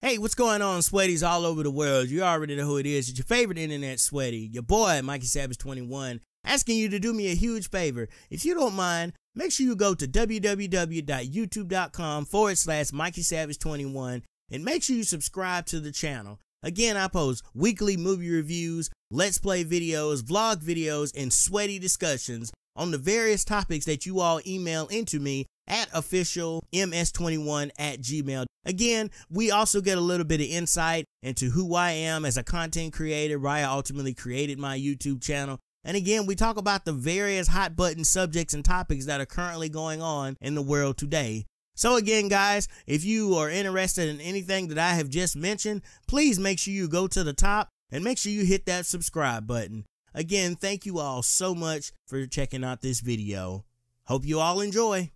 Hey, what's going on, sweaties all over the world? You already know who it is. It's your favorite internet sweaty, your boy, MikeySavage21, asking you to do me a huge favor. If you don't mind, make sure you go to www.youtube.com/MikeySavage21 and make sure you subscribe to the channel. Again, I post weekly movie reviews, let's play videos, vlog videos, and sweaty discussions on the various topics that you all email into me at officialms21@gmail. Again, we also get a little bit of insight into who I am as a content creator, why I ultimately created my YouTube channel. And again, we talk about the various hot button subjects and topics that are currently going on in the world today. So again, guys, if you are interested in anything that I have just mentioned, please make sure you go to the top and make sure you hit that subscribe button. Again, thank you all so much for checking out this video. Hope you all enjoy.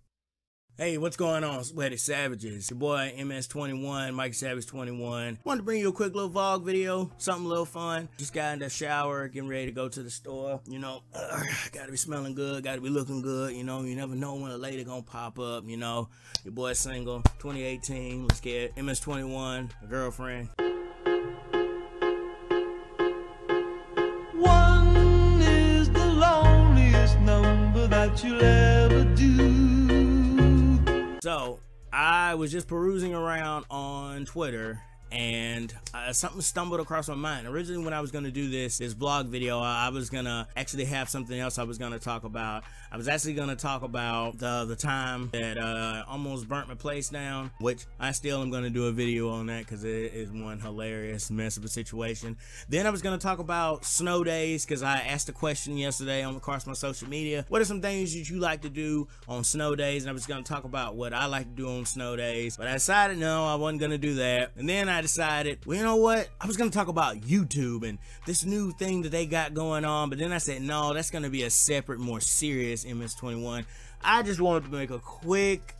Hey, what's going on, sweaty savages? Your boy MS21, MikeySavage21. Wanted to bring you a quick little vlog video, something a little fun. Just got in the shower, getting ready to go to the store. You know, gotta be smelling good, gotta be looking good. You know, you never know when a lady gonna pop up. You know, your boy's single, 2018. Let's get MS21, a girlfriend. One is the loneliest number that you'll ever do. So, I was just perusing around on Twitter and something stumbled across my mind. Originally, when I was going to do this vlog video, I was going to actually have something else I was going to talk about. I was actually going to talk about the time that almost burnt my place down, which I still am going to do a video on that because it is one hilarious mess of a situation. Then I was going to talk about snow days because I asked a question yesterday across my social media. What are some things that you like to do on snow days? And I was going to talk about what I like to do on snow days, but I decided no, I wasn't going to do that. And then I decided, well, you know what? I was going to talk about YouTube and this new thing that they got going on, but then I said, no, that's going to be a separate, more serious MS21. I just wanted to make a quick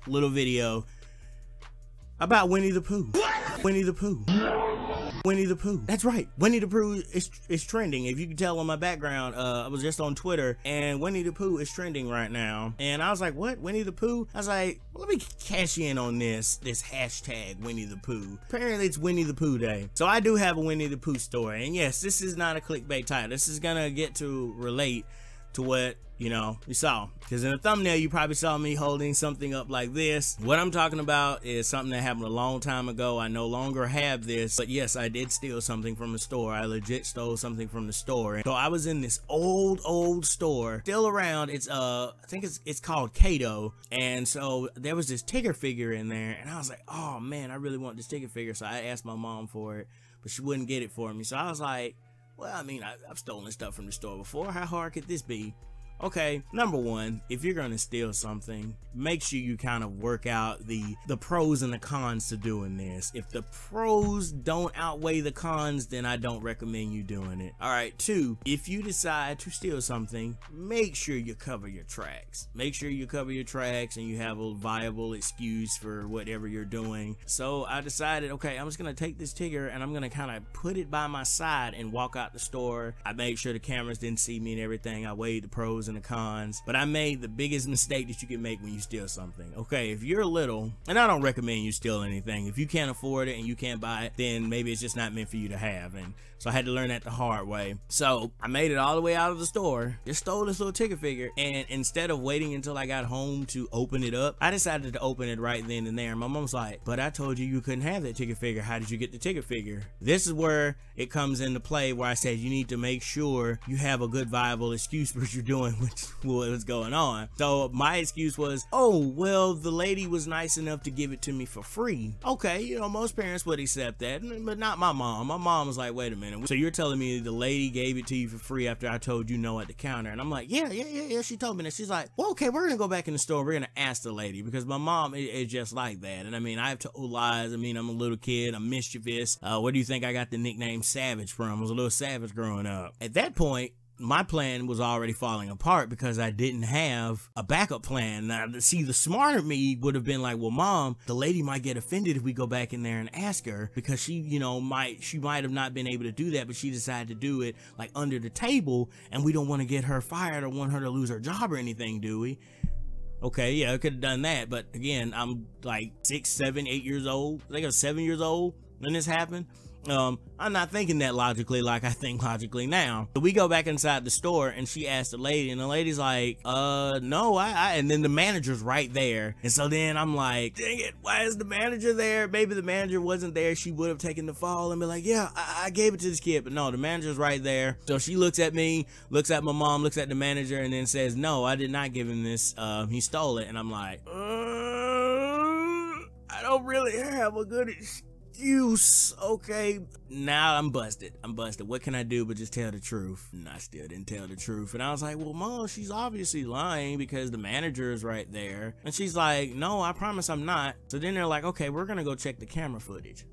little video about Winnie the Pooh. Winnie the Pooh. Winnie the Pooh. That's right. Winnie the Pooh is trending. If you can tell on my background, I was just on Twitter and Winnie the Pooh is trending right now. And I was like, what? Winnie the Pooh? I was like, well, let me cash in on this hashtag Winnie the Pooh. Apparently it's Winnie the Pooh day. So I do have a Winnie the Pooh story. And yes, this is not a clickbait title. This is gonna get to relate to what, you know, you saw. Because in the thumbnail, you probably saw me holding something up like this. What I'm talking about is something that happened a long time ago. I no longer have this, but yes, I did steal something from the store. I legit stole something from the store. So I was in this old store, still around. It's I think it's called CATO. And so there was this Tigger figure in there, and I was like, oh man, I really want this Tigger figure. So I asked my mom for it, but she wouldn't get it for me. So I was like, well, I mean, I've stolen stuff from the store before. How hard could this be? Okay, number one, if you're gonna steal something, make sure you kind of work out the pros and the cons to doing this. If the pros don't outweigh the cons, then I don't recommend you doing it. All right, two, if you decide to steal something, make sure you cover your tracks. Make sure you cover your tracks and you have a viable excuse for whatever you're doing. So I decided, okay, I'm just gonna take this Tigger and I'm gonna kind of put it by my side and walk out the store. I made sure the cameras didn't see me and everything. I weighed the pros and the cons, but I made the biggest mistake that you can make when you steal something. Okay, if you're little, and I don't recommend you steal anything. If you can't afford it and you can't buy it, then maybe it's just not meant for you to have. And so I had to learn that the hard way. So I made it all the way out of the store, just stole this little Tigger figure, and instead of waiting until I got home to open it up, I decided to open it right then and there. And my mom's like, but I told you couldn't have that Tigger figure. How did you get the Tigger figure? This is where it comes into play, where I said you need to make sure you have a good viable excuse for what you're doing, which was going on. So my excuse was, oh, well, the lady was nice enough to give it to me for free. Okay, you know, most parents would accept that, but not my mom. My mom was like, wait a minute, so you're telling me the lady gave it to you for free after I told you no at the counter? And I'm like, yeah, she told me that. She's like, well, okay, we're gonna go back in the store, we're gonna ask the lady, because my mom is just like that. And I mean, I've told lies. I mean, I'm a little kid, I'm mischievous. Where do you think I got the nickname Savage from? I was a little savage growing up. At that point, my plan was already falling apart because I didn't have a backup plan. Now, see, the smarter me would have been like, well, mom, the lady might get offended if we go back in there and ask her, because she, you know, she might have not been able to do that, but she decided to do it like under the table, and we don't want to get her fired or want her to lose her job or anything, do we? Okay, yeah, I could have done that, but again, I'm like 6, 7, 8 years old. I think I was 7 years old when this happened. I'm not thinking that logically like I think logically now. So we go back inside the store and she asked the lady, and the lady's like, no, and then the manager's right there. And so then I'm like, dang it, why is the manager there? Maybe the manager wasn't there. She would have taken the fall and be like, yeah, I gave it to this kid. But no, the manager's right there. So she looks at me, looks at my mom, looks at the manager, and then says, no, I did not give him this. He stole it. And I'm like, I don't really have a good excuse. Okay, now I'm busted. What can I do but just tell the truth? And I still didn't tell the truth. And I was like, well, Mom, she's obviously lying because the manager is right there. And she's like, no, I promise I'm not. So then they're like, okay, we're gonna go check the camera footage.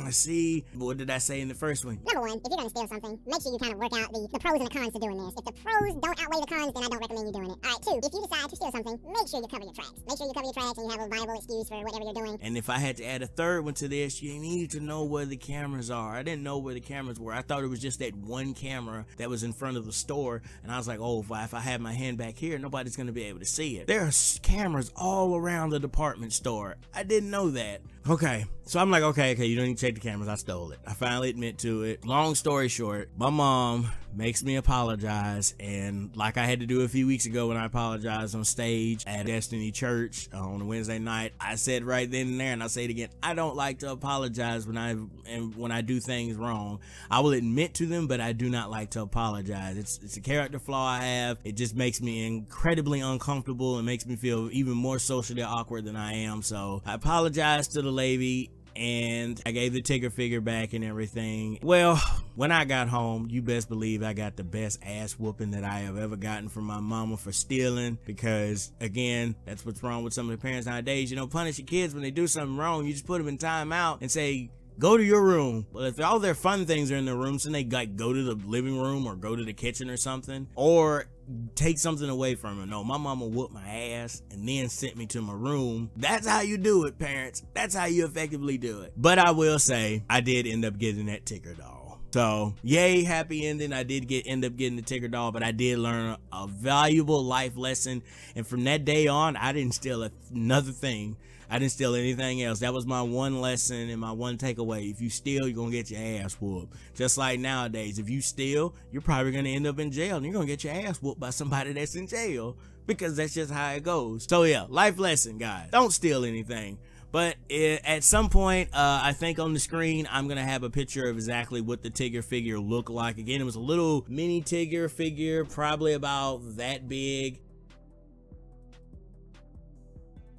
See, what did I say in the first one? Number one, if you're gonna steal something, make sure you kind of work out the pros and the cons to doing this. If the pros don't outweigh the cons, then I don't recommend you doing it. All right, 2, if you decide to steal something, make sure you cover your tracks. Make sure you cover your tracks and you have a viable excuse for whatever you're doing. And if I had to add a third one to this, you needed to know where the cameras are. I didn't know where the cameras were. I thought it was just that one camera that was in front of the store, and I was like, oh, if I have my hand back here, nobody's gonna be able to see it. There are cameras all around the department store. I didn't know that. Okay, so I'm like, okay, you don't need to check the cameras. I stole it. I finally admit to it. Long story short, my mom makes me apologize, and like I had to do a few weeks ago when I apologized on stage at Destiny Church on a Wednesday night, I said right then and there, and I'll say it again, I don't like to apologize when I do things wrong. I will admit to them, but I do not like to apologize. It's a character flaw I have. It just makes me incredibly uncomfortable and makes me feel even more socially awkward than I am. So I apologize to the lady, and I gave the Tigger figure back and everything. Well, when I got home, you best believe I got the best ass whooping that I have ever gotten from my mama for stealing, because again, that's what's wrong with some of the parents nowadays. You don't punish your kids when they do something wrong. You just put them in timeout and say, go to your room. Well, if all their fun things are in their rooms, then they like go to the living room or go to the kitchen or something, or take something away from her. No, my mama whooped my ass and then sent me to my room. That's how you do it, parents. That's how you effectively do it. But I will say, I did end up getting that Tigger doll. So, yay, happy ending. I did end up getting the Tigger doll, but I did learn a valuable life lesson. And from that day on, I didn't steal another thing. I didn't steal anything else. That was my one lesson and my one takeaway. If you steal, you're gonna get your ass whooped. Just like nowadays, if you steal, you're probably gonna end up in jail, and you're gonna get your ass whooped by somebody that's in jail, because that's just how it goes. So yeah, life lesson, guys. Don't steal anything. But at some point, I think on the screen, I'm gonna have a picture of exactly what the Tigger figure looked like. Again, it was a little mini Tigger figure, probably about that big.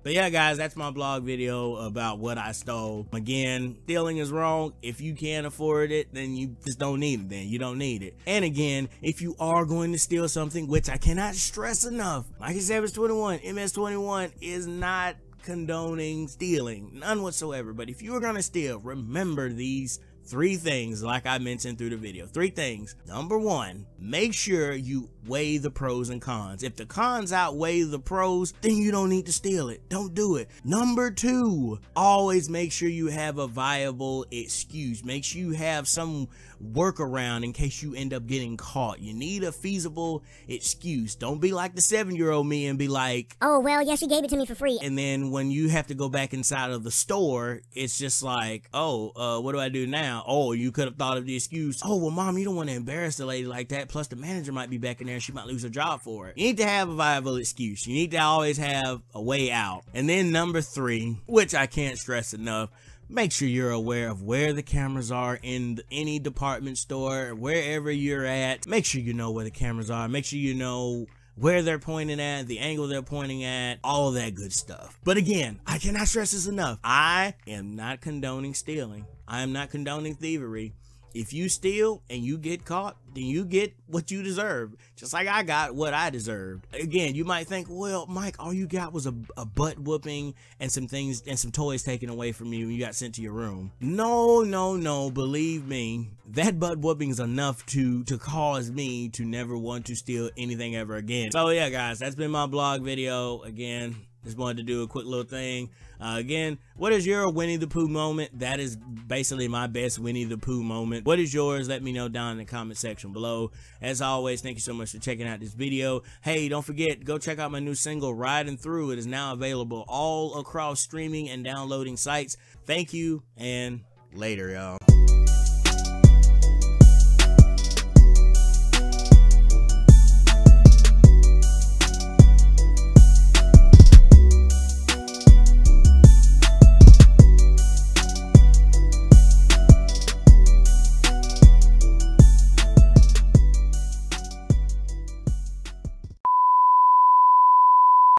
But yeah, guys, that's my blog video about what I stole. Again, stealing is wrong. If you can't afford it, then you just don't need it. Then you don't need it. And again, if you are going to steal something, which I cannot stress enough, like I said, MS21, MS21 is not condoning stealing, none whatsoever. But if you are going to steal, remember these 3 things, like I mentioned through the video. 3 things. Number 1, make sure you weigh the pros and cons. If the cons outweigh the pros, then you don't need to steal it. Don't do it. Number 2, always make sure you have a viable excuse. Make sure you have some workaround in case you end up getting caught. You need a feasible excuse. Don't be like the 7-year-old me and be like, oh, well, yes, she gave it to me for free. And then when you have to go back inside of the store, it's just like, oh, what do I do now? Oh, you could have thought of the excuse. Oh, well, Mom, you don't want to embarrass the lady like that. Plus, the manager might be back in there and she might lose her job for it. You need to have a viable excuse. You need to always have a way out. And then number 3, which I can't stress enough, make sure you're aware of where the cameras are in any department store, wherever you're at. Make sure you know where the cameras are. Make sure you know where they're pointing at, the angle they're pointing at, all of that good stuff. But again, I cannot stress this enough. I am not condoning stealing. I am not condoning thievery. If you steal and you get caught, then you get what you deserve. Just like I got what I deserved. Again, you might think, well, Mike, all you got was a butt whooping and some things and some toys taken away from you and you got sent to your room. No, no, no, believe me, that butt whooping is enough to cause me to never want to steal anything ever again. So yeah, guys, that's been my blog video. Again, Just wanted to do a quick little thing. Again, what is your Winnie the Pooh moment? That is basically my best Winnie the Pooh moment. What is yours? Let me know down in the comment section below. As always, thank you so much for checking out this video. Hey, don't forget, go check out my new single, Ridin' Through. It is now available all across streaming and downloading sites. Thank you, and later, y'all.